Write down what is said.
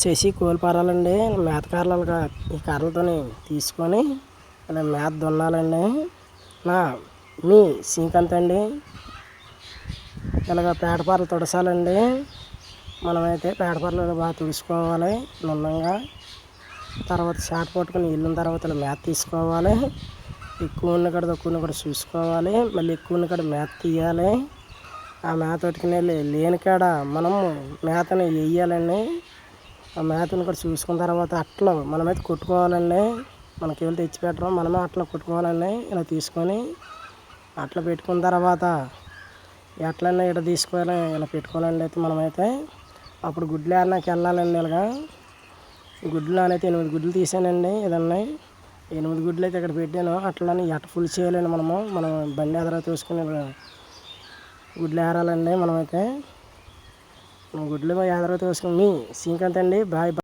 శశి కోల్పారాలండి. మేత కర్రలుగా ఈ కర్రలతోని తీసుకొని ఇలా మేత దున్నాలండి. నా మీ సింక్ అండి ఇలాగ పేటపారలు తుడసాలండి. మనమైతే పేటపారలు బాగా తుడుచుకోవాలి నున్నంగా. తర్వాత షాట్ పట్టుకుని వెళ్ళిన తర్వాత ఇలా మేత తీసుకోవాలి. ఎక్కువ ఉన్న కాడ తక్కువ ఉన్న కాడ చూసుకోవాలి. మళ్ళీ ఎక్కువ ఉన్న కాడ మేత తీయాలి. ఆ మేత పట్టుకుని లేని కాడ మనము మేతను వేయాలండి. ఆ మేతను కూడా చూసుకున్న తర్వాత అట్లా మనమైతే కొట్టుకోవాలండి. మనకి ఎవరు తెచ్చి పెట్టడం మనమే అట్లా కొట్టుకోవాలండి. ఇలా తీసుకొని అట్లా పెట్టుకున్న తర్వాత ఎట్లన్నా ఇక్కడ తీసుకోవాలి ఇలా పెట్టుకోవాలండి. అయితే మనమైతే అప్పుడు గుడ్లు ఏరడానికి వెళ్ళాలండి. ఇలాగా గుడ్లు అయితే 8 గుడ్లు తీసానండి. ఏదన్నా 8 గుడ్లు అయితే ఇక్కడ పెట్టాను. అట్లని ఎట్ట ఫుల్ చేయాలండి. మనం బండి ఎదర చూసుకుని గుడ్లు ఏరాలండి. మనమైతే గుడ్లు ఎదర చూసుకుని మీ సింక్ అంతండి. బాయ్.